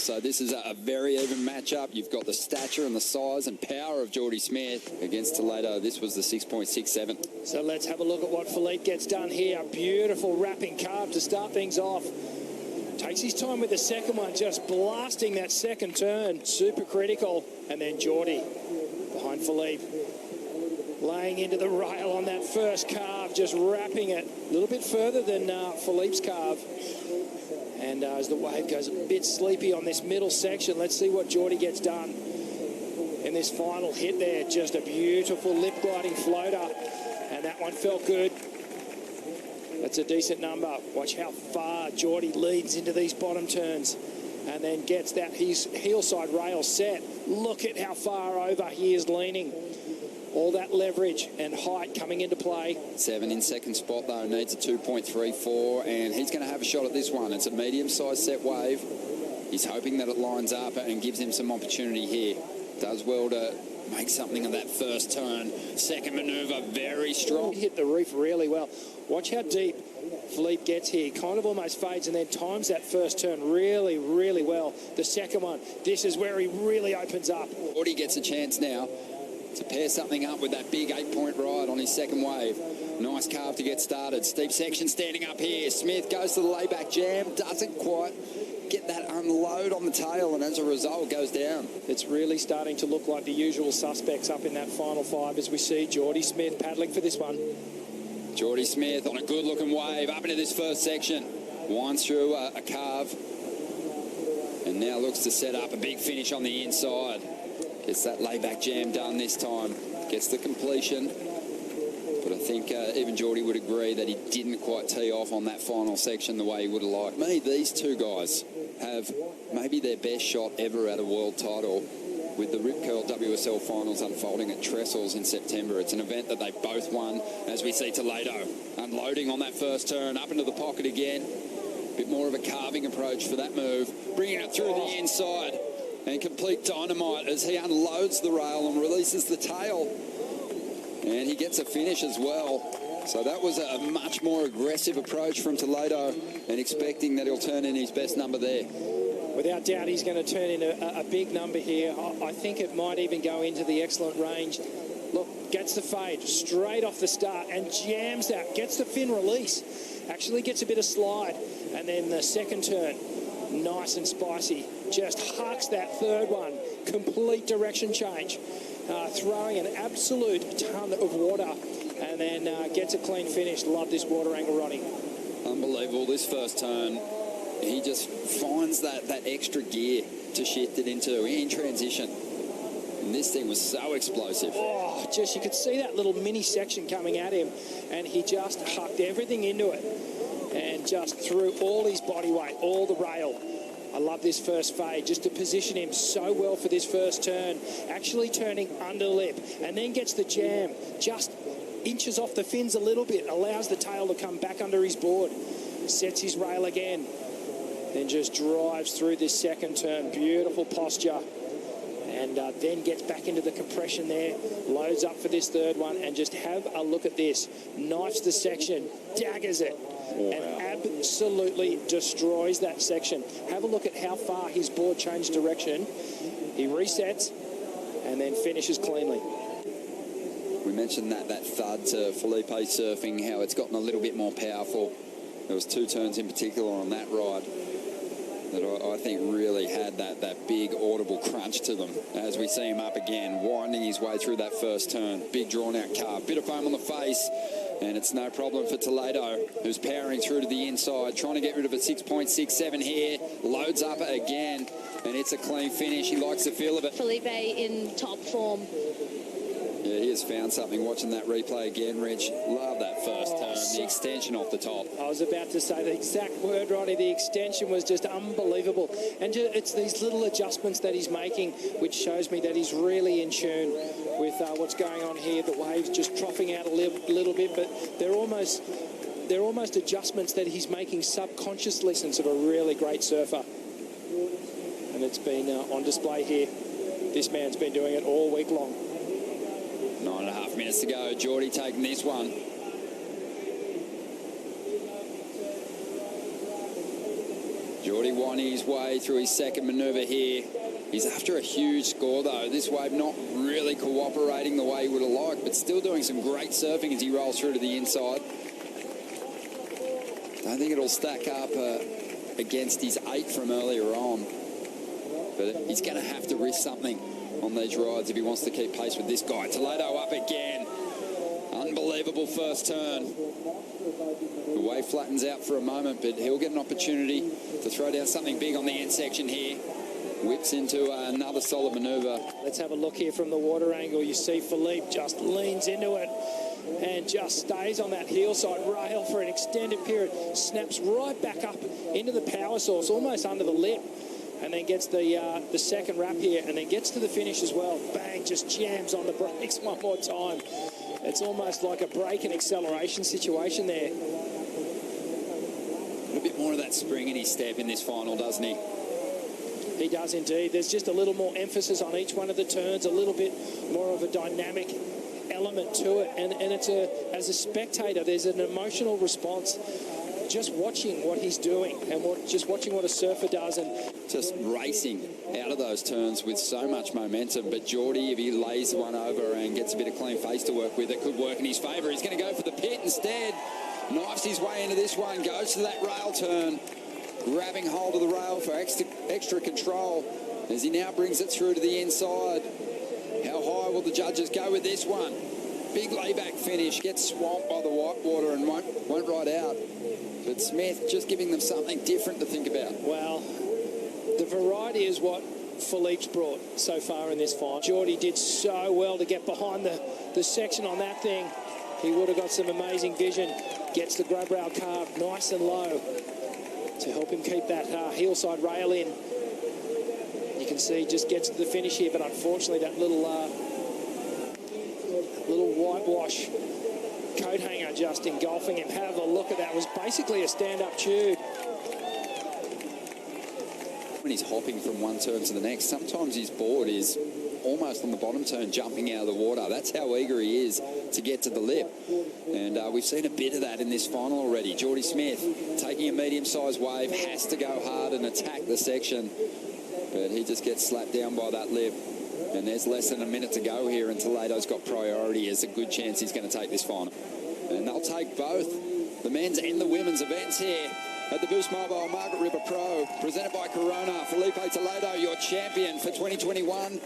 So this is a very even matchup. You've got the stature and the size and power of Geordie Smith against Toledo. This was the 6.67. So let's have a look at what Filipe gets done here. Beautiful wrapping carve to start things off. Takes his time with the second one, just blasting that second turn. Super critical. And then Geordie behind Filipe, laying into the rail on that first carve, just wrapping it a little bit further than Filipe's carve. And as the wave goes a bit sleepy on this middle section, let's see what Geordie gets done in this final hit there. Just a beautiful lip gliding floater, and that one felt good. That's a decent number. Watch how far Geordie leads into these bottom turns and then gets that heel side rail set. Look at how far over he is leaning. All that leverage and height coming into play. 7 in second spot though, needs a 2.34, and he's going to have a shot at this one. It's a medium-sized set wave. He's hoping that it lines up and gives him some opportunity here. Does well to make something of that first turn. Second manoeuvre, very strong. He hit the reef really well. Watch how deep Filipe gets here. Kind of almost fades and then times that first turn really, really well. The second one, this is where he really opens up. Geordie gets a chance now to pair something up with that big 8-point ride on his second wave. Nice carve to get started. Steep section standing up here. Smith goes to the layback jam, doesn't quite get that unload on the tail, and as a result goes down. It's really starting to look like the usual suspects up in that final five as we see Geordie Smith paddling for this one. Geordie Smith on a good looking wave up into this first section. Winds through a carve and now looks to set up a big finish on the inside. Gets that layback jam done this time. Gets the completion. But I think even Geordie would agree that he didn't quite tee off on that final section the way he would have liked. Me, these two guys have maybe their best shot ever at a world title with the Rip Curl WSL finals unfolding at Trestles in September. It's an event that they both won, as we see Toledo unloading on that first turn, up into the pocket again. A bit more of a carving approach for that move. Bringing it through the inside. And complete dynamite as he unloads the rail and releases the tail. And he gets a finish as well. So that was a much more aggressive approach from Toledo, and expecting that he'll turn in his best number there. Without doubt, he's going to turn in a big number here. I think it might even go into the excellent range. Look, gets the fade straight off the start and jams that. Gets the fin release. Actually gets a bit of slide. And then the second turn, nice and spicy. Just hucks that third one. Complete direction change. Throwing an absolute ton of water. And then gets a clean finish. Love this water angle, Ronnie. Unbelievable. This first turn, he just finds that extra gear to shift it into in transition. And this thing was so explosive. Oh, just you could see that little mini section coming at him, and he just hucked everything into it and just threw all his body weight, all the rail. I love this first fade, just to position him so well for this first turn. Actually turning under lip, and then gets the jam. Just inches off the fins a little bit, allows the tail to come back under his board. Sets his rail again. Then just drives through this second turn. Beautiful posture. And then gets back into the compression there. Loads up for this third one. And just have a look at this. Knifes the section. Daggers it. Wow. And absolutely destroys that section. Have a look at how far his board changed direction. He resets and then finishes cleanly. We mentioned that thud to Filipe surfing, how it's gotten a little bit more powerful. There was two turns in particular on that ride that I think really had that big audible crunch to them. As we see him up again, winding his way through that first turn. Big drawn out carve, bit of foam on the face, and it's no problem for Toledo, who's powering through to the inside, trying to get rid of a 6.67 here. Loads up again, and it's a clean finish. He likes the feel of it. Filipe in top form. Yeah, he has found something watching that replay again, Rich. Love that first turn, the extension off the top. I was about to say the exact word, Ronnie. The extension was just unbelievable. And it's these little adjustments that he's making, which shows me that he's really in tune with what's going on here. The waves just troughing out a little bit, but they're almost adjustments that he's making subconsciously, since of a really great surfer. And it's been on display here. This man's been doing it all week long. 9.5 minutes to go. Geordie taking this one. Geordie winding his way through his second manoeuvre here. He's after a huge score, though. This wave not really cooperating the way he would have liked, but still doing some great surfing as he rolls through to the inside. Don't think it'll stack up against his 8 from earlier on. But he's going to have to risk something on these rides if he wants to keep pace with this guy. Toledo up again. Unbelievable first turn. The wave flattens out for a moment, but he'll get an opportunity to throw down something big on the end section here. Whips into another solid manoeuvre. Let's have a look here from the water angle. You see Filipe just leans into it and just stays on that heel side rail for an extended period. Snaps right back up into the power source, almost under the lip, and then gets the second wrap here, and then gets to the finish as well. Bang, just jams on the brakes one more time. It's almost like a brake and acceleration situation there. A bit more of that spring in his step in this final, doesn't he? He does indeed. There's just a little more emphasis on each one of the turns, a little bit more of a dynamic element to it. And it's as a spectator, there's an emotional response just watching what he's doing and just watching what a surfer does. And just racing out of those turns with so much momentum. But Geordie, if he lays one over and gets a bit of clean face to work with, it could work in his favour. He's going to go for the pit instead. Knifes his way into this one, goes to that rail turn, grabbing hold of the rail for extra control as he now brings it through to the inside. How high will the judges go with this one? Big layback finish, gets swamped by the white water and won't ride out. But Smith just giving them something different to think about. Well, the variety is what Filipe's brought so far in this final. Geordie did so well to get behind the section on that thing. He would have got some amazing vision. Gets the grub rail carved nice and low to help him keep that heel side rail in. You can see just gets to the finish here, but unfortunately that little whitewash coat hanger just engulfing him. Have a look at that. It was basically a stand-up tube. When he's hopping from one turn to the next, sometimes his board is almost on the bottom turn, jumping out of the water. That's how eager he is to get to the lip. And we've seen a bit of that in this final already. Geordie Smith taking a medium-sized wave, has to go hard and attack the section. But he just gets slapped down by that lip. And there's less than a minute to go here, and Toledo's got priority. There's a good chance he's going to take this final. And they'll take both the men's and the women's events here at the Boost Mobile Margaret River Pro, presented by Corona. Filipe Toledo, your champion for 2021.